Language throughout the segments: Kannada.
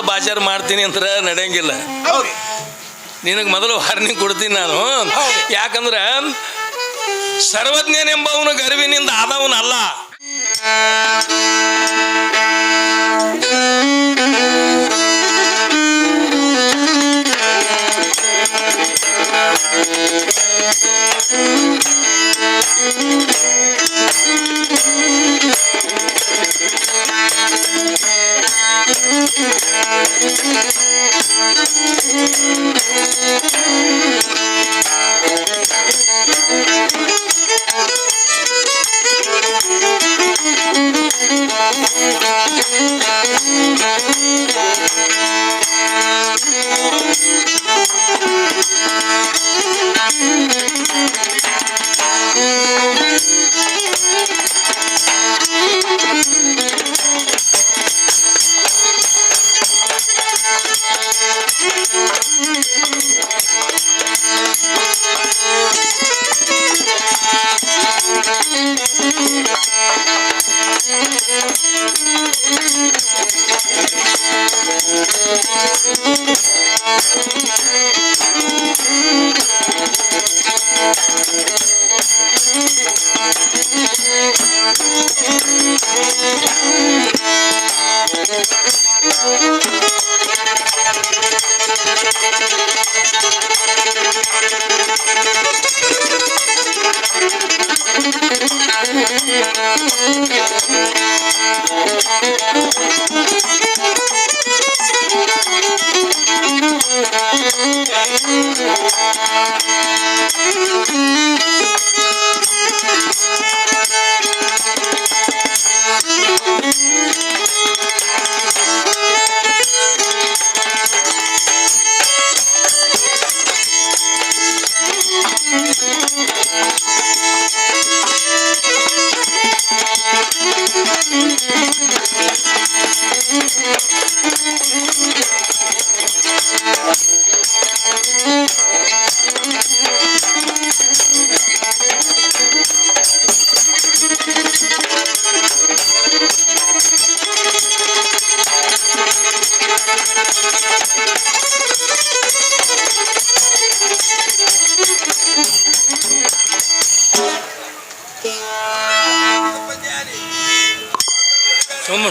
ಬಾಜಾರ್ ಮಾಡ್ತೀನಿ ಅಂತ ನಡೆಯಂಗಿಲ್ಲ. ನಿನಗೆ ಮೊದಲು ವಾರ್ನಿಂಗ್ ಕೊಡ್ತೀನಿ ನಾನು. ಯಾಕಂದ್ರೆ ಸರ್ವಜ್ಞನೆಂಬವನು ಗರ್ವಿನಿಂದ ಆದವನಲ್ಲ.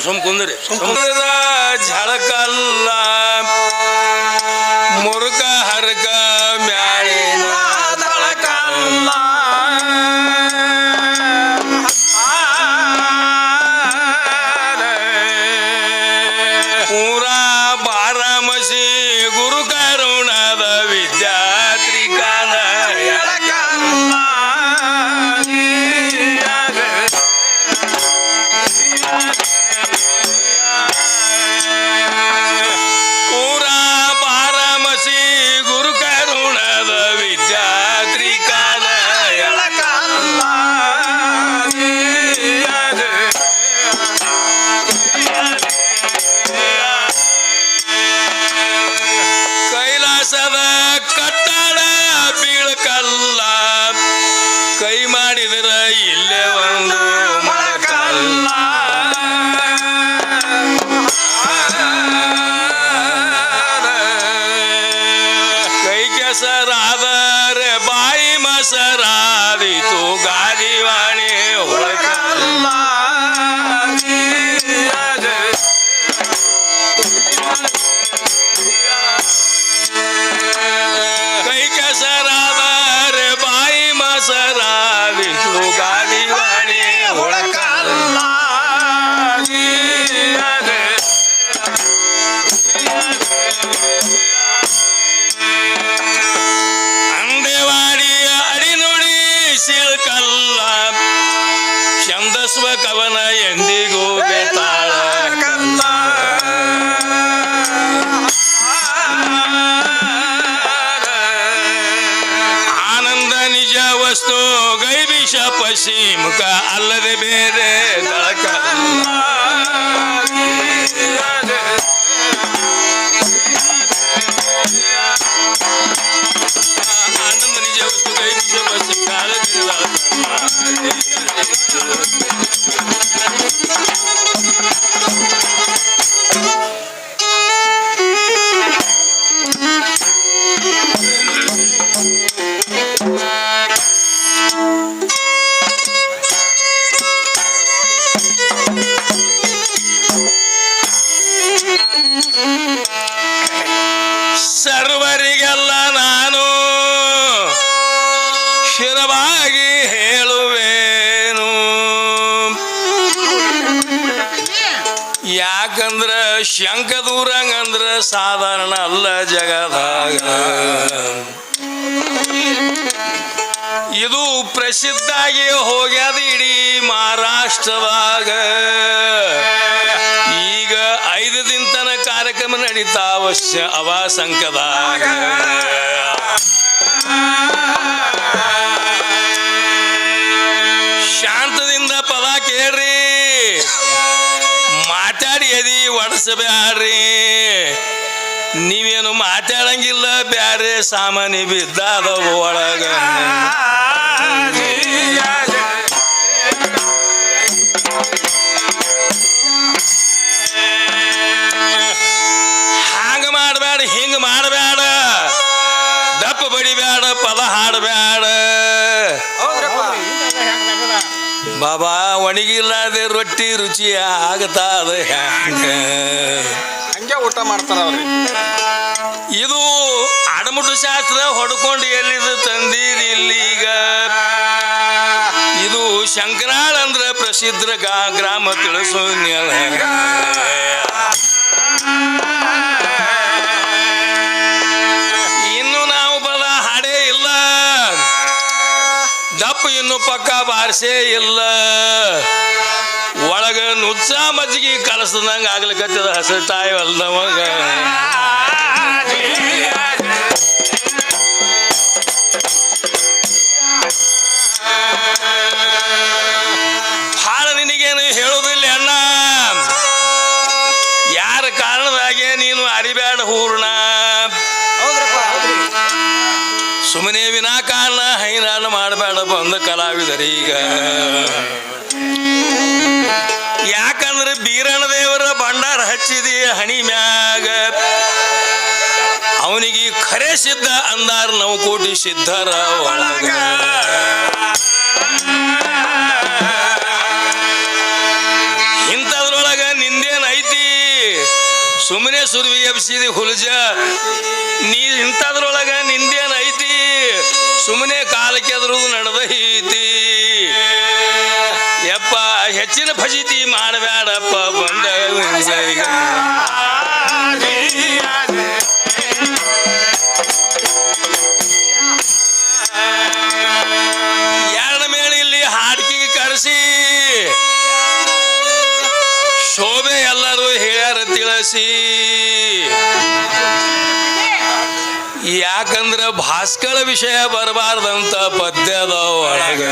ಸುಮ್ ಕುಂದ್ರಿ. ಝಳಕಲ್ಲ ಮುರುಕ ಹರಕ ಮ್ಯಾಳಿನ ಝಳಕಲ್ಲ ಪೂರ ಬಾರಾಮಸಿ ಗುರು ಕರುಣದ ವಿದ್ಯಾತ್ರಿಕಾನ ಕಟ್ಟಡ ಬೀಳಕಲ್ಲ ಕೈ ಮಾಡಿದ್ರ ಇಲ್ಲೇ ಒಂದು ಮೊಳಕಲ್ಲ ಕೈ ಕೆಸರಾದರೆ ಬಾಯಿ ಮಸರಾದಿತು ಗಾದಿವಾಣಿ ಒಳಕಲ್ಲ ಕೈ ಕೆಸರಾದರೆ ಬಾಯಿ ಮಸರಾದಿತು ಗಾದಿವಾಣಿ ಒಳಕಲ್ಲ ಅಂದೇವಾಡಿಯ ಅಡಿನುಡಿ ಸಿಳ್ಕಲ್ಲ ಛಂದಸ್ವ ಕವನ ಎಂದಿಗೂ ಬೇತಾಳ ಕಲ್ಲ ಆನಂದ ನಿಜ ವಸ್ತು ಗೈಬಿಷ ಪಶ್ಚಿಮುಖ ಅಲ್ಲದೆ ಬೇರೆ ದಳಕಲ್ಲ ಆನಂದ ನಿಜ ವಸ್ತು ಗೈಬಿಷ ಪಶ್ಚಿಮುಖ ಅಲ್ಲದೆ ದಳಕಲ್ಲ ಸರ್ವರಿಗೆಲ್ಲ ನಾನು ಶಿರವಾಗಿ ಹೇಳುವೇನು. ಯಾಕಂದ್ರ ಶಂಕ ದೂರಂಗಂದ್ರ ಸಾಧಾರಣ ಅಲ್ಲ ಜಗದಾಗ. ಇದು ಪ್ರಸಿದ್ಧಾಗಿ ಹೋಗ್ಯದ ಇಡೀ ಮಹಾರಾಷ್ಟ್ರದಾಗ. ಈಗ 5 ದಿನ ತನಕ ಕಾರ್ಯಕ್ರಮ ನಡೀತಾ ಅವ ಸಂಕದಾಗ. ಶಾಂತದಿಂದ ಪದ ಕೇಳ್ರಿ, ಮಾತಾಡಿ ಎದಿ ಒಡಿಸಬ್ಯಾಡ್ರಿ. ನೀವೇನು ಮಾತಾಡಂಗಿಲ್ಲ, ಬ್ಯಾರೆ ಸಾಮಾನ್ಯ ಬಿದ್ದಾದ ಒಳಗ. ಹಾಂಗ ಮಾಡಬೇಡ, ಹಿಂಗ ಮಾಡಬೇಡ, ದಪ್ಪ ಬಡಿಬೇಡ, ಪದ ಹಾಡಬೇಡ. ಬಾಬಾ ಒಣಗಿಲ್ಲದೆ ರೊಟ್ಟಿ ರುಚಿ ಆಗತಾದ ಹಂಗೆ ಊಟ ಮಾಡ್ತಾರ ಅವ್ರಿ. ಇದು ಅಡಮುಟ್ಟು ಶಾಸ್ತ್ರ ಹೊಡ್ಕೊಂಡು ಎಲ್ಲಿದು ತಂದಿದ ಇಲ್ಲೀಗ. ಇದು ಶಂಕರಾಳ ಅಂದ್ರ ಪ್ರಸಿದ್ಧ ಗ್ರಾಮ ತಿಳಿಸು. ಇನ್ನು ನಾವು ಪದ ಹಾಡೇ ಇಲ್ಲ, ದಪ್ಪ ಇನ್ನು ಪಕ್ಕ ಬಾರಿಸೇ ಇಲ್ಲ. ಒಳಗ ನುಚ್ಚ ಮಜ್ಜಿಗೆ ಕಲಸದಂಗ ಆಗ್ಲಿಕತ್ತದ ಹಸಟಾಯ ಅಲ್ದವಾಗ. ಭಾಳ ನಿನಗೇನು ಹೇಳುದಿಲ್ಲ ಅಣ್ಣ, ಯಾರ ಕಾರಣದಾಗೆ ನೀನು ಅರಿಬೇಡ ಹೂರ್ಣ. ಸುಮ್ಮನೆ ವಿನಾಕಾರಣ ಹೈರಾಣ ಮಾಡಬೇಡ ಬಂದ ಕಲಾವಿದರೀಗ. ಯಾಕಂದ್ರೆ ಬೀರಣ್ಣ ದೇವರ ಭಂಡಾರ ಹಚ್ಚಿದಿ ಹಣಿ ಮ್ಯಾಗ. ಅವನಿಗೆ ಖರೆ ಸಿದ್ಧ ಅಂದಾರ 9 ಕೋಟಿ ಸಿದ್ಧರ ಒಳಗ. ಇಂಥದ್ರೊಳಗ ನಿಂದೇನೈತಿ, ಸುಮ್ಮನೆ ಸುರುವಿ ಎಬ್ಸಿದಿ ಹುಲ್ಜ. ನೀ ಇಂಥದ್ರೊಳಗ ನಿಂದೇನೈತಿ, ಸುಮ್ಮನೆ ಕಾಲಕ್ಕೆ ಅದ್ರದ್ದು ನಡೆದೈತಿ. ಯಪ್ಪ ಹೆಚ್ಚಿನ ಫಜಿತಿ ಮಾಡಬೇಡಪ್ಪ ಬಂದ. ಎರಡ ಮೇಲೆ ಇಲ್ಲಿ ಹಾಡ್ಕಿಗೆ ಕರೆಸಿ ಶೋಭೆ ಎಲ್ಲರೂ ಹೇಳ್ಯಾರ ತಿಳಿಸಿ. ಯಾಕಂದ್ರ ಭಾಸ್ಕರ ವಿಷಯ ಬರಬಾರ್ದಂತ ಪದ್ಯದ ಒಳಗ.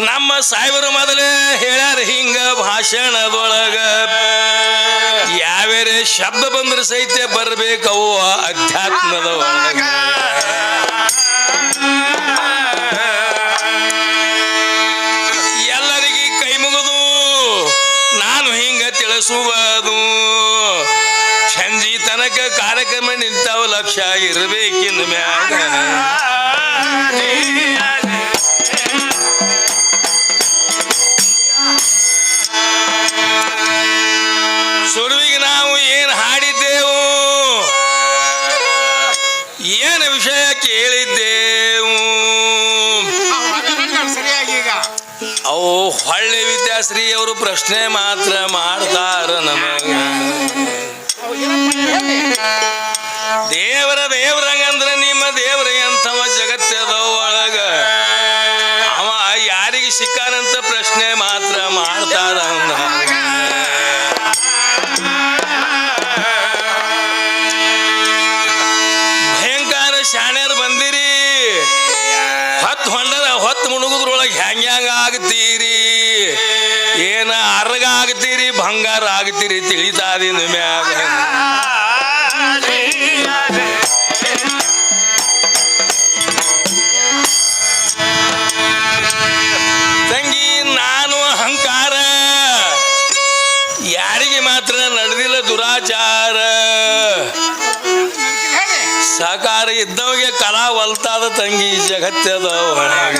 ನಮ್ಮ ಸಾಹೇಬರು ಮೊದಲೇ ಹೇಳ್ಯಾರ ಹಿಂಗ ಭಾಷಣದೊಳಗ. ಯಾವ್ಯಾರೇ ಶಬ್ದ ಬಂದ್ರೆ ಸಹಿತ ಬರ್ಬೇಕವು ಅಧ್ಯಾತ್ಮದ ಒಳಗ. ಎಲ್ಲರಿಗೆ ಕೈ ಮುಗಿದು ನಾನು ಹಿಂಗ ತಿಳಿಸುವುದು. ಸಂಜಿ ತನಕ ಕಾರ್ಯಕ್ರಮ ನಿಂತಾವ ಲಕ್ಷ ಇರಬೇಕಿನ ಮ್ಯಾಗ. ಸುರುವಿಗೆ ನಾವು ಏನು ಹಾಡಿದ್ದೆವು, ಏನು ವಿಷಯ ಕೇಳಿದ್ದೆವು, ಅವು ಹೊಳ್ಳಿ ವಿದ್ಯಾಶ್ರೀ ಅವರು ಪ್ರಶ್ನೆ ಮಾತ್ರ ಮಾಡ್ತಾರ ನಮಗ. ದೇವರಂಗಂದ್ರ ನಿಮ್ಮ ದೇವರ ಎಂಥವ ಜಗತ್ತದ ಒಳಗ. ಅವ ಯಾರಿಗೆ ಸಿಕ್ಕಾರಂತ ಪ್ರಶ್ನೆ ಮಾತ್ರ ಮಾಡ್ತಾರ. ಭಯಂಕರ ಶಾಣ್ಯರು ಬಂದಿರಿ, ಹೊತ್ತು ಮುಣುಗುದ್ರೊಳಗೆ ಹೆಂಗ ಆಗ್ತೀರಿ, ಏನ ಅರ್ಗ ಆಗ್ತೀರಿ, ಬಂಗಾರ ಆಗ್ತೀರಿ ತಿಳಿತಾದಿನ ಮ್ಯಾಗ. ತಂಗಿ ನಾನು ಅಹಂಕಾರ, ಯಾರಿಗೆ ಮಾತ್ರ ನಡೆದಿಲ್ಲ ದುರಾಚಾರ. ಸಹಕಾರ ಇದ್ದವಗೆ ಕಲಾ ಒಲ್ತಾದ ತಂಗಿ ಜಗತ್ತದ ಒಳಗ.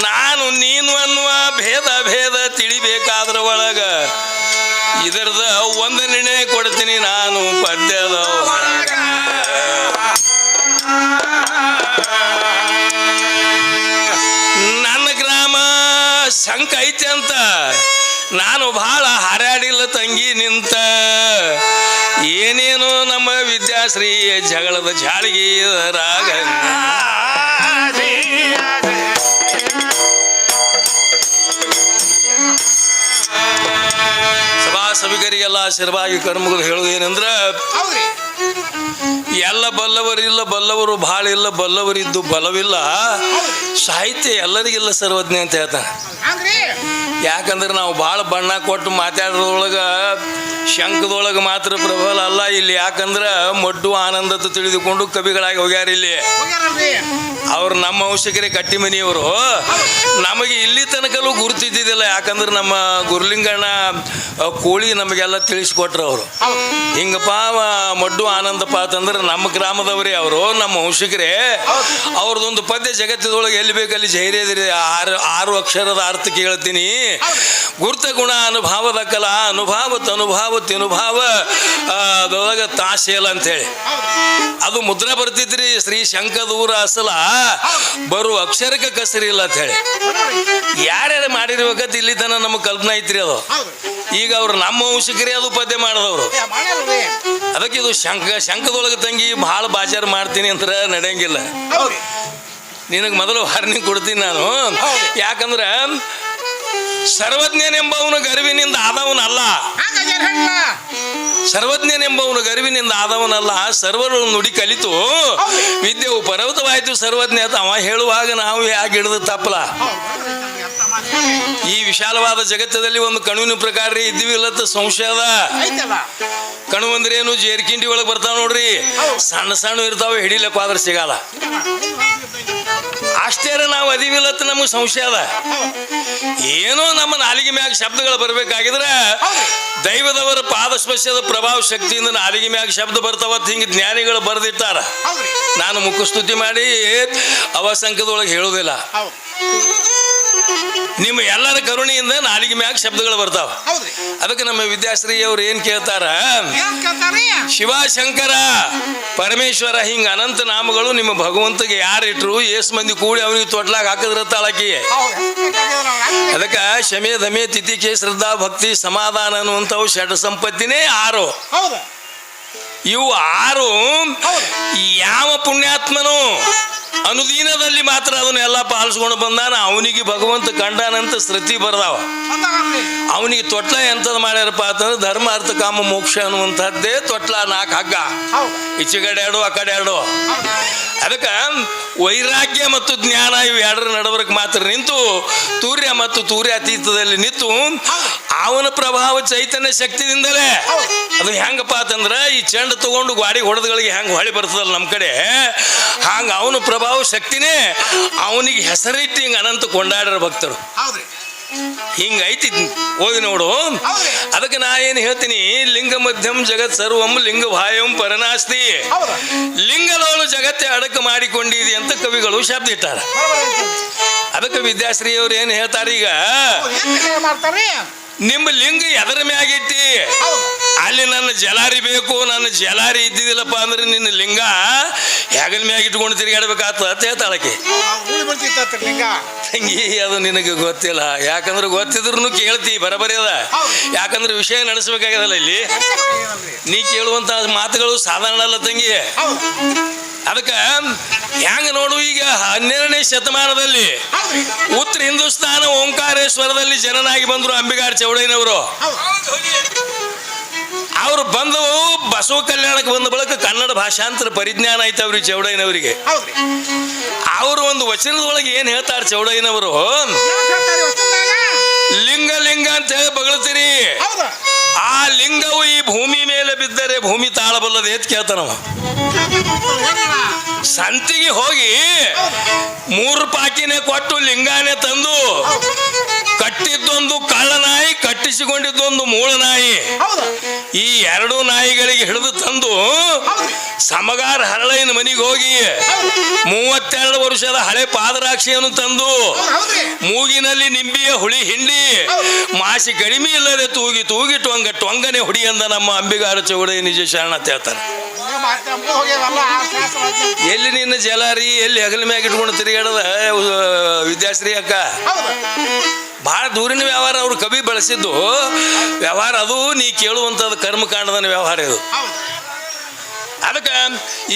ನಾನು ನೀನು ಅನ್ನುವ ಭೇದ ಇದರದ ಒಂದು ನಿರ್ಣಯ ಕೊಡ್ತೀನಿ ನಾನು ಪದ್ಯದ ನನ್ನ ಗ್ರಾಮ ಶಂಕ ಐತೆ ಅಂತ ನಾನು ಬಹಳ ಹಾರಾಡಿಲ್ಲ ತಂಗಿ ನಿಂತ ಏನೇನು ನಮ್ಮ ವಿದ್ಯಾಶ್ರೀ ಜಗಳದ ಜಾಳಿಗೆ ರಾಗ ಸಭಿಕರಿಗೆಲ್ಲ ಆಶೀರ್ವಾಗಿ ಕರ್ಮಗಳು ಹೇಳುವುದು ಏನಂದ್ರ ಎಲ್ಲ ಬಲ್ಲವರಿಲ್ಲ ಬಲ್ಲವರು ಭಾಳ ಇಲ್ಲ ಬಲ್ಲವರಿದ್ದು ಬಲವಿಲ್ಲ ಸಾಹಿತ್ಯ ಎಲ್ಲರಿಗಿಲ್ಲ ಸರ್ವಜ್ಞ ಅಂತ ಹೇಳ್ತಾನೆ. ಯಾಕಂದ್ರೆ ನಾವು ಭಾಳ ಬಣ್ಣ ಕೊಟ್ಟು ಮಾತಾಡೋದ್ರೊಳಗೆ ಶಂಕದೊಳಗೆ ಮಾತ್ರ ಪ್ರಬಲ ಅಲ್ಲ ಇಲ್ಲಿ. ಯಾಕಂದ್ರೆ ಮೊಡ್ಡು ಆನಂದ ತಿಳಿದುಕೊಂಡು ಕವಿಗಳಾಗಿ ಹೋಗ್ಯಾರ ಇಲ್ಲಿ. ಅವ್ರು ನಮ್ಮ ವಂಶಕರೇ ಕಟ್ಟಿ ಮನೆಯವರು. ನಮಗೆ ಇಲ್ಲಿ ತನಕಲ್ಲೂ ಗುರುತಿದ್ದಿದ್ದಿಲ್ಲ. ಯಾಕಂದ್ರೆ ನಮ್ಮ ಗುರುಲಿಂಗಣ್ಣ ಕೋಳಿ ನಮಗೆಲ್ಲ ತಿಳಿಸ್ಕೊಟ್ರು ಅವರು. ಹಿಂಗಪ್ಪ ಮೊಡ್ಡು ಆನಂದಪ್ಪ ಅಂತಂದ್ರೆ ನಮ್ಮ ಗ್ರಾಮದವರೇ ಅವರು, ನಮ್ಮ ವಂಶಕರೇ. ಅವ್ರದ್ದೊಂದು ಪದ್ಯ ಜಗತ್ತದೊಳಗೆ ಎಲ್ಲಿ ಬೇಕಲ್ಲಿ ಜೈರ್ಯದಿರಿ. ಆರು ಅಕ್ಷರದ ಅರ್ಥ ಕೇಳ್ತೀನಿ. ಗುರುತ ಗುಣ ಅನುಭಾವದ ಕಲಾ ಅನುಭಾವ ತನುಭಾವ ತಿನುಭಾವ ಅದೊಳಗೆ ತಾಶೇಲ ಅಂತೇಳಿ ಅದು ಮುದ್ರ ಬರ್ತಿದ್ರಿ. ಶ್ರೀ ಶಂಕದೂರ ಅಸಲ ಬರು ಅಕ್ಷರಕ್ಕೆ ಕಸರಿಲ್ಲ ಅಂತ ಹೇಳಿ ಯಾರ್ಯಾರು ಮಾಡಿರ್ಬೇಕಂತ ಇಲ್ಲಿ ತನ ನಮಗೆ ಕಲ್ಪನಾ ಐತ್ರಿ. ಅದು ಈಗ ಅವ್ರು ನಮ್ಮ ವಂಶಕರೇ ಅದು ಪದ್ಯ ಮಾಡಿದವರು. ಅದಕ್ಕೆ ಇದು ಶಂಕದೊಳಗೆ ತಂಗಿ ಭಾಳ ಬಾಜಾರು ಮಾಡ್ತೀನಿ ಅಂತ ನಡೆಯಂಗಿಲ್ಲ. ನಿನಗೆ ಮೊದಲು ವಾರ್ನಿಂಗ್ ಕೊಡ್ತೀನಿ ನಾನು. ಯಾಕಂದ್ರೆ ಸರ್ವಜ್ಞನೆಂಬವನು ಗರ್ವಿನಿಂದ ಆದವನಲ್ಲ. ಸರ್ವಜ್ಞನೆಂಬವನು ಗರ್ವಿನಿಂದ ಆದವನಲ್ಲ. ಸರ್ವರು ನುಡಿ ಕಲಿತು ವಿದ್ಯೆವು ಪರ್ವತವಾಯಿತು ಸರ್ವಜ್ಞ ಅಂತ ಅವ ಹೇಳುವಾಗ ನಾವು ಯಾಕೆ ಹಿಡಿದು ತಪ್ಪಲ. ಈ ವಿಶಾಲವಾದ ಜಗತ್ತದಲ್ಲಿ ಒಂದು ಕಣುವಿನ ಪ್ರಕಾರ ಇದ್ದೀವಿಲ್ಲತ್ತ ಸಂಶಯದ. ಕಣು ಅಂದ್ರೇನು ಜೇರ್ಕಿಂಡಿ ಒಳಗೆ ಬರ್ತಾವ ನೋಡ್ರಿ, ಸಣ್ಣ ಸಣ್ಣ ಇರ್ತಾವೆ, ಹಿಡಿಲಕ್ಕ ಆದ್ರೆ ಸಿಗಲ್ಲ. ಅಷ್ಟೇ ನಾವು ಅದಿವಿಲ್ಲತ್ತ ನಮಗೆ ಸಂಶಯ ಅದ. ಏನೋ ನಮ್ಮ ನಾಲಿಗೆ ಮ್ಯಾಗ ಶಬ್ದಗಳು ಬರ್ಬೇಕಾಗಿದ್ರೆ ದೈವದವರ ಪಾದಸ್ಪರ್ಶದ ಪ್ರಭಾವ ಶಕ್ತಿಯಿಂದ ನಾಲಿಗೆ ಮ್ಯಾಗ ಶಬ್ದ ಬರ್ತಾವತ್ ಹಿಂಗೆ ಜ್ಞಾನಿಗಳು ಬರೆದಿಟ್ಟಾರ. ನಾನು ಮುಖಸ್ತುತಿ ಮಾಡಿ ಅವಸಂಕದೊಳಗೆ ಹೇಳುವುದಿಲ್ಲ. ನಿಮ್ಮ ಎಲ್ಲರ ಕರುಣೆಯಿಂದ ನಾಲಿಗೆ ಮ್ಯಾಗ ಶಬ್ದಗಳು ಬರ್ತಾವ. ಅದಕ್ಕೆ ನಮ್ಮ ವಿದ್ಯಾಶ್ರೀ ಅವ್ರು ಏನ್ ಕೇಳ್ತಾರ, ಶಿವಶಂಕರ ಪರಮೇಶ್ವರ ಹಿಂಗ ಅನಂತ ನಾಮಗಳು ನಿಮ್ಮ ಭಗವಂತಗೆ ಯಾರು ಇಟ್ರು, ಏಸ್ ಮಂದಿ ಕೂಡಿ ಅವನಿಗೆ ತೊಟ್ಲಾಗ ಹಾಕಿದ್ರ ತಾಳಕಿ. ಅದಕ್ಕೆ ಶಮೆ ಧಮೆ ತಿಥಿಕೆ ಶ್ರದ್ಧಾ ಭಕ್ತಿ ಸಮಾಧಾನ ಅನ್ನುವಂಥವು ಷಡ್ ಸಂಪತ್ತಿನೇ 6. ಇವು 6 ಯಾವ ಪುಣ್ಯಾತ್ಮನು ಅನುದೀನದಲ್ಲಿ ಮಾತ್ರ ಅದನ್ನೆಲ್ಲ ಪಾಲಿಸ್ಕೊಂಡು ಬಂದಾನ ಅವನಿಗೆ ಭಗವಂತ ಕಂಡಾನಂತ ಶ್ರುತಿ ಬರ್ದಾವ. ಅವನಿಗೆ ತೊಟ್ಲ ಎಂಥದ್ದು ಮಾಡ್ಯಾರಪ್ಪ ಅಂತಂದ್ರೆ ಧರ್ಮ ಅರ್ಥ ಕಾಮ ಮೋಕ್ಷ ಅನ್ನುವಂಥದ್ದೇ ತೊಟ್ಲ 4 ಹಗ್ಗ. ಈಚೆ ಕಡೆ 2 ಆ ಕಡೆ 2. ಅದಕ್ಕೆ ವೈರಾಗ್ಯ ಮತ್ತು ಜ್ಞಾನ ಇವು 2ರ ನಡವರ್ಕ್ ಮಾತ್ರ ನಿಂತು ತೂರ್ಯ ಮತ್ತು ತೂರ್ಯಾತೀತದಲ್ಲಿ ನಿಂತು ಅವನ ಪ್ರಭಾವ ಚೈತನ್ಯ ಶಕ್ತಿಯಿಂದಲೇ ಅದು ಹೆಂಗಪ್ಪ ಅಂತಂದ್ರೆ ಈ ಚೆಂಡು ತಗೊಂಡು ಗಾಡಿ ಹೊಡೆದಗಳಿಗೆ ಹೆಂಗೆ ಹೊಳಿ ಬರ್ತದಲ್ಲ ನಮ್ಮ ಕಡೆ, ಹಂಗ ಅವನ ಪ್ರಭಾವ ಶಕ್ತಿನೇ ಅವನಿಗೆ ಹೆಸರಿಟ್ಟು ಹಿಂಗೆ ಅನಂತ ಕೊಂಡಾಡ್ರ ಭಕ್ತರು. ಹಿಂಗೈತಿ ಓದಿ ನೋಡು. ಅದಕ್ಕೆ ನಾ ಏನು ಹೇಳ್ತೀನಿ, ಲಿಂಗ ಮಧ್ಯಂ ಜಗತ್ ಸರ್ವಂ ಲಿಂಗ ಭಾಯಂ ಪರನಾಸ್ತಿ. ಲಿಂಗದವಳು ಜಗತ್ತೇ ಅಡಕ ಮಾಡಿಕೊಂಡಿದೆ ಅಂತ ಕವಿಗಳು ಶಬ್ದ ಇಟ್ಟಾರ. ಅದಕ್ಕೆ ವಿದ್ಯಾಶ್ರೀ ಅವ್ರು ಏನು ಹೇಳ್ತಾರೆ, ಈಗ ನಿಮ್ಮ ಲಿಂಗ ಎದರ ಮ್ಯಾಗಿಟ್ಟಿ ಅಲ್ಲಿ ನನ್ನ ಜಲಾರಿ ಬೇಕು, ನನ್ನ ಜಲಾರಿ ಇದ್ದಿದ್ದಿಲ್ಲಪ್ಪ ಅಂದ್ರೆ ನಿನ್ನ ಲಿಂಗ ಹೆಗಲ ಮ್ಯಾಗ ಇಟ್ಕೊಂಡು ತಿರುಗಾಡ್ಬೇಕಾಗ್ತದ ಅಂತ ಹೇಳ್ತಾಳಕ್ಕೆ. ತಂಗಿ ಅದು ನಿನಗೆ ಗೊತ್ತಿಲ್ಲ. ಯಾಕಂದ್ರೆ ಗೊತ್ತಿದ್ರು ಕೇಳ್ತಿ ಬರಬರಿ ಅದ. ಯಾಕಂದ್ರೆ ವಿಷಯ ನಡೆಸಬೇಕಾಗ್ಯದಲ್ಲ ಇಲ್ಲಿ. ನೀ ಕೇಳುವಂತ ಮಾತುಗಳು ಸಾಧಾರಣ ಅಲ್ಲ ತಂಗಿ. ಅದಕ್ಕೆ ಹೆಂಗ ನೋಡು, ಈಗ 12ನೇ ಶತಮಾನದಲ್ಲಿ ಉತ್ತರ ಹಿಂದೂಸ್ತಾನ ಓಂಕಾರೇಶ್ವರದಲ್ಲಿ ಜನನಾಗಿ ಬಂದ್ರು ಅಂಬಿಗಾರ್ ಚೌಡಯ್ಯನವರು. ಅವ್ರು ಬಂದು ಬಸವ ಕಲ್ಯಾಣಕ್ಕೆ ಬಂದ ಬಳಿಕ ಕನ್ನಡ ಭಾಷಾಂತರ ಪರಿಜ್ಞಾನ ಐತೆ ಅವ್ರಿಗೆ ಚೌಡಯ್ಯನವರಿಗೆ. ಅವರು ಒಂದು ವಚನದೊಳಗೆ ಏನ್ ಹೇಳ್ತಾರೆ ಚೌಡಯ್ಯನವರು, ಲಿಂಗ ಲಿಂಗ ಅಂತ ಹೇಳಿ ಬಗಳ್ತೀರಿ, ಆ ಲಿಂಗವು ಈ ಭೂಮಿ ಮೇಲೆ ಬಿದ್ದರೆ ಭೂಮಿ ತಾಳಬಲ್ಲದೆ ಅಂತ ಕೇಳ್ತಾನವ. ಸಂತಿಗೆ ಹೋಗಿ 3 ಪಾಕಿನೇ ಕೊಟ್ಟು ಲಿಂಗಾನೇ ತಂದು ಕಟ್ಟಿದ್ದೊಂದು ಕಳ್ಳನಾಯಿ, ಕಟ್ಟಿಸಿಕೊಂಡಿದ್ದೊಂದು ಮೂಳ ನಾಯಿ. ಈ 2 ನಾಯಿಗಳಿಗೆ ಹಿಡಿದು ತಂದು ಸಮಗಾರ ಹರಳೈನ ಮನೆಗೆ ಹೋಗಿ 32 ವರ್ಷದ ಹಳೆ ಪಾದರಾಕ್ಷಿಯನ್ನು ತಂದು ಮೂಗಿನಲ್ಲಿ ನಿಂಬಿಯ ಹುಳಿ ಹಿಂಡಿ ಮಾಸಿ ಕಡಿಮೆ ಇಲ್ಲದೆ ತೂಗಿ ತೂಗಿ ಟೊಂಗನೆ ಹುಡಿ ಅಂದ ನಮ್ಮ ಅಂಬಿಗಾರ ಚೌಡಯ್ಯ ನಿಜ ಶರಣ ಅಂತ ಹೇಳ್ತಾನೆ. ಎಲ್ಲಿ ನಿನ್ನ ಜಲಾರಿ ಎಲ್ಲಿ ಹಗಲ ಮ್ಯಾಗ ಇಟ್ಕೊಂಡು ತಿರುಗಾಡದ ವಿದ್ಯಾಶ್ರೀ ಅಕ್ಕ ಬಹಳ ದೂರಿನ ವ್ಯವಹಾರ. ಅವ್ರು ಕವಿ ಬಳಸಿದ್ದು ವ್ಯವಹಾರ ಅದು ನೀ ಕೇಳುವಂಥದ್ದು ಕರ್ಮಕಾಂಡದ ವ್ಯವಹಾರ ಇದು. ಅದಕ್ಕೆ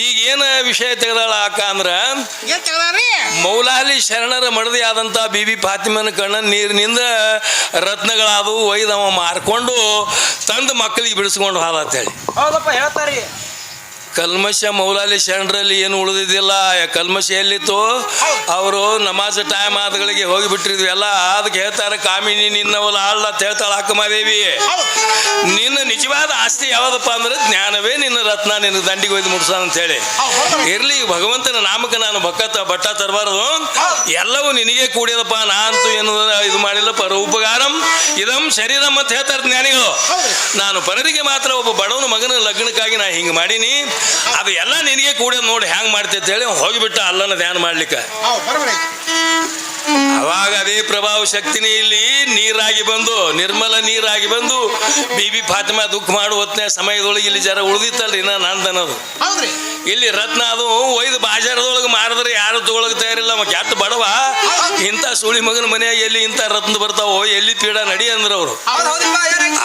ಈಗ ಏನ ವಿಷಯ ತೆಗೆದಾಳ ಅಕ್ಕ ಅಂದ್ರ ಮೌಲಾಲಿ ಶರಣರ ಮಡದಿ ಆದಂತ ಬಿಬಿ ಫಾತಿಮನ ಕಣ್ಣ ನೀರಿನಿಂದ ರತ್ನಗಳಾದವು ಒಯ್ದವ ಮಾರ್ಕೊಂಡು ತಂದು ಮಕ್ಕಳಿಗೆ ಬಿಡಿಸ್ಕೊಂಡು ಹೋದ ಅಂತೇಳಿ ಹೇಳ್ತಾರಿ. ಕಲ್ಮಶ ಮೌಲಾಲಿ ಶರಣರಲ್ಲಿ ಏನು ಉಳಿದಿದ್ದಿಲ್ಲ. ಕಲ್ಮಶ ಎಲ್ಲಿತ್ತು? ಅವರು ನಮಾಜ್ ಟೈಮ್ ಆದಗಳಿಗೆ ಹೋಗಿಬಿಟ್ಟಿದ್ವಿ ಎಲ್ಲ. ಅದಕ್ಕೆ ಹೇಳ್ತಾರೆ ಕಾಮಿನಿ ನಿನ್ನವಲ್ಲ ಆಳ್ಳ ಅಂತ ಹೇಳ್ತಾಳ ಅಕ್ಕಮಾದೇವಿ. ನಿನ್ನ ನಿಜವಾದ ಆಸ್ತಿ ಯಾವ್ದಪ್ಪ ಅಂದ್ರೆ ಜ್ಞಾನವೇ ನಿನ್ನ ರತ್ನ, ನಿನ್ನ ದಂಡಿಗೆ ಒಯ್ದು ಮುಡ್ಸಾನ ಅಂತ ಹೇಳಿ. ಇರ್ಲಿ ಭಗವಂತನ ನಾಮಕ ನಾನು ಬಟ್ಟ ತರಬಾರದು, ಎಲ್ಲವೂ ನಿನಗೆ ಕೂಡಿದಪ್ಪ. ನಾ ಅಂತೂ ಏನು ಇದು ಮಾಡಿಲ್ಲ. ಪರ ಉಪಕಾರಂ ಇದಂ ಶರೀರಂ ಅಂತ ಹೇಳ್ತಾರೆ ಜ್ಞಾನಿಗಳು. ನಾನು ಪರರಿಗೆ ಮಾತ್ರ ಒಬ್ಬ ಬಡವನ ಮಗನ ಲಗ್ನಕ್ಕಾಗಿ ನಾ ಹಿಂಗೆ ಮಾಡೀನಿ, ಅದು ಎಲ್ಲ ನಿನಗೆ ಕೂಡ ನೋಡಿ ಹ್ಯಾಂಗ್ ಮಾಡ್ತೈತೆ ಅಂತ ಹೇಳಿ ಹೋಗಿಬಿಟ್ಟ ಅಲ್ಲನ ಧ್ಯಾನ ಮಾಡ್ಲಿಕ್ಕೆ. ಅವಾಗ ಅದೇ ಪ್ರಭಾವ ಶಕ್ತಿನೇ ಇಲ್ಲಿ ನೀರಾಗಿ ಬಂದು ನಿರ್ಮಲ ನೀರಾಗಿ ಬಂದು ಬಿಬಿ ಫಾತಿಮಾ ದುಃಖ ಮಾಡುವ ಸಮಯದೊಳಗೆ ಇಲ್ಲಿ ಜರ ಉಳಿದಿತ್ತಲ್ರಿ ನಂದನದು. ಇಲ್ಲಿ ರತ್ನ ಅದು ಒಯ್ದು ಬಾಜಾರದೊಳಗೆ ಮಾರಿದ್ರೆ ಯಾರು ತಗೊಳಕ್ ತಯಾರಿಲ್ಲ. ಕೆಟ್ಟ ಬಡವ ಇಂಥ ಸುಳಿ ಮಗನ ಮನೆಯಾಗ ಎಲ್ಲಿ ಇಂಥ ರತ್ನ ಬರ್ತಾವೋ, ಎಲ್ಲಿ ಪೀಡ ನಡಿ ಅಂದ್ರ ಅವರು.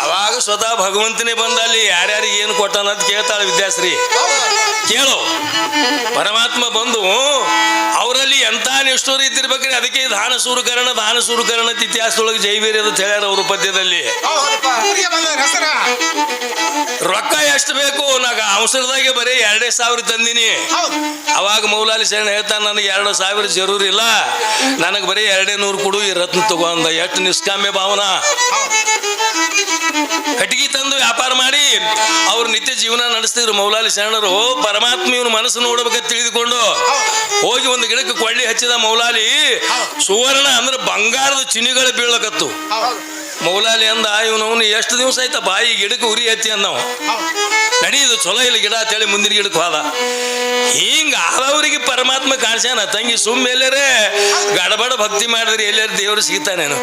ಅವಾಗ ಸ್ವತಃ ಭಗವಂತನೇ ಬಂದ ಅಲ್ಲಿ ಯಾರ್ಯಾರಿಗೆ ಏನು ಕೊಟ್ಟಾನ ಅಂತ ಕೇಳ್ತಾಳೆ ವಿದ್ಯಾಶ್ರೀ. ಕೇಳು, ಪರಮಾತ್ಮ ಬಂದು ಅವರಲ್ಲಿ ಎಂಥ ನಿಷ್ಠೂರ ಇದ್ದಿರ್ಬೇಕ್ರಿ. ಅದಕ್ಕೆ ದಾನ ಸೂರುಕರಣ ಇತಿಹಾಸದೊಳಗೆ ಜೈವೀರ್ಯ ಅಂತ ಹೇಳ್ಯಾರ ಅವರು ಪದ್ಯದಲ್ಲಿ. ರೊಕ್ಕ ಎಷ್ಟು ಬೇಕು? ನಾಗ ಅವಸರದಾಗೆ ಬರೀ 2,000 ತಂದಿನಿ. ಅವಾಗ ಮೌಲಾಲಿ ಶರಣ ಹೇಳ್ತಾನೆ, ನನಗೆ 2,000 ಜರೂರ್ ಇಲ್ಲ, ನನಗೆ ಬರೀ 200 ಕೊಡು, ಈ ರತ್ನ ತಗೊಂಡ. ಎಷ್ಟು ನಿಷ್ಕಾಮ್ಯ ಭಾವನಾ. ಕಟ್ಟಿಗೆ ತಂದು ವ್ಯಾಪಾರ ಮಾಡಿ ಅವ್ರು ನಿತ್ಯ ಜೀವನ ನಡೆಸ್ತಿದ್ರು ಮೌಲಾಲಿ ಶರಣರು. ಪರಮಾತ್ಮ ಇವನು ಮನಸ್ಸು ನೋಡ್ಬೇಕಂತ ತಿಳಿದುಕೊಂಡು ಹೋಗಿ ಒಂದು ಗಿಡಕ್ಕೆ ಕೊಳ್ಳಿ ಹಚ್ಚಿದ ಮೌಲಾಲಿ. ಸುವರ್ಣ ಅಂದ್ರೆ ಬಂಗಾರದ ಚಿನ್ನಿಗಳು ಬೀಳಕತ್ತು. ಮೌಲಾಲಿ ಅಂದ, ಇವನು ಎಷ್ಟು ದಿವಸ ಆಯ್ತಪ್ಪ ಈ ಗಿಡಕ್ಕೆ ಉರಿ ಹಚ್ಚಿ ಅಂದವ. ನಡೀದು ಚಲೋ ಇಲ್ಲ ಗಿಡ ಅಂತೇಳಿ ಮುಂದಿನ ಗಿಡಕ್ಕೆ ಹೋದ. ಹಿಂಗ ಆದವ್ರಿಗೆ ಪರಮಾತ್ಮ ಕಾಣಿಸ್ಯಾನ. ತಂಗಿ ಸುಮ್ಮ ಎಲ್ಲರೇ ಗಡಬಡ ಭಕ್ತಿ ಮಾಡಿದ್ರಿ ಎಲ್ಲಾರು ದೇವರು ಸಿಗ್ತಾನೇನು.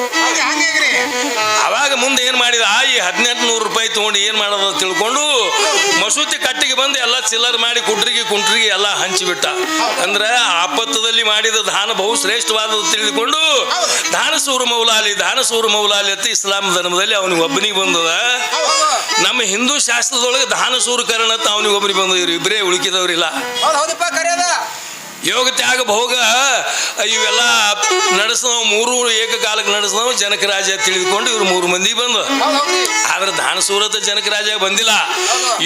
ಅವಾಗ ಮುಂದೆ ಏನ್ ಮಾಡಿದ, ಈ 1,800 ರೂಪಾಯಿ ತಗೊಂಡು ಏನ್ ಮಾಡೋದು ತಿಳ್ಕೊಂಡು ಮಸೂತಿ ಕಟ್ಟಿಗೆ ಬಂದು ಎಲ್ಲ ಚಿಲ್ಲರ್ ಮಾಡಿ ಕುಂಟ್ರಿಗೆ ಎಲ್ಲ ಹಂಚಿಬಿಟ್ಟ. ಅಂದ್ರೆ ಆಪತ್ತದಲ್ಲಿ ಮಾಡಿದ ದಾನ ಬಹು ಶ್ರೇಷ್ಠವಾದದ್ದು ತಿಳಿದುಕೊಂಡು ದಾನಸೂರು ಮೌಲಾಲಿ ಅಂತ ಇಸ್ಲಾಂ ಧರ್ಮದಲ್ಲಿ ಅವನಿಗೆ ಒಬ್ಬನಿಗೆ ಬಂದದ. ನಮ್ಮ ಹಿಂದೂ ಶಾಸ್ತ್ರದೊಳಗೆ ದಾನಸೂರುಕರಣ ಅಂತ ಅವನಿಗೆ ಒಬ್ಬರಿಗೆ ಬಂದ. ಇವ್ರು ಇಬ್ಬರೇ ಉಳುಕಿದವ್ರಿಲ್ಲ. ಯೋಗ ತ್ಯಾಗ ಭೋಗ ಇವೆಲ್ಲ ನಡೆಸಿದವು, 3 ಏಕಕಾಲಕ್ಕೆ ನಡೆಸಿದವು ಜನಕರಾಜ ತಿಳಿದುಕೊಂಡು ಇವ್ರು 3 ಮಂದಿ ಬಂದು. ಆದ್ರೆ ದಾನಸೂರತ ಜನಕರಾಜ ಬಂದಿಲ್ಲ.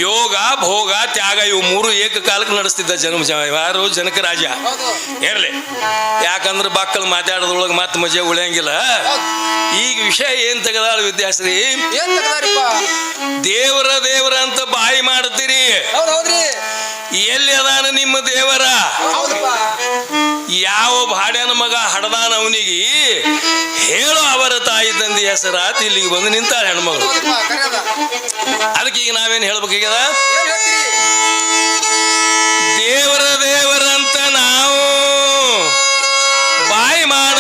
ಯೋಗ ಭೋಗ ತ್ಯಾಗ ಇವು 3 ಏಕಕಾಲಕ್ಕೆ ನಡೆಸ್ತಿದ್ದ ಯಾರು ಜನಕರಾಜ. ಇರ್ಲಿ, ಯಾಕಂದ್ರೆ ಮಕ್ಕಳು ಮಾತಾಡೋದ್ರೊಳಗೆ ಮತ್ತೆ ಮಜೆ ಉಳಿಯಂಗಿಲ್ಲ. ಈಗ ವಿಷಯ ಏನ್ ತೆಗದಾಳ ವಿದ್ಯಾಶ್ರೀ, ದೇವರ ಅಂತ ಬಾಯಿ ಮಾಡ್ತೀರಿ. ಎಲ್ಲಿ ಅದಾನ ನಿಮ್ಮ ದೇವರ? ಯಾವ ಭಾಡ್ಯನ ಮಗ ಹಡದಾನ ಅವನಿಗೆ ಹೇಳು ಅವರ ತಾಯಿ ತಂದೆ ಹೆಸರಾತ್ ಇಲ್ಲಿಗೆ ಬಂದು ನಿಂತಾಳೆ ಹೆಣ್ಮಗಳು. ಅದಕ್ಕೆ ಈಗ ನಾವೇನು ಹೇಳ್ಬೇಕಾಗ್ಯದ? ದೇವರಂತ ನಾವು ಬಾಯಿ ಮಾಡ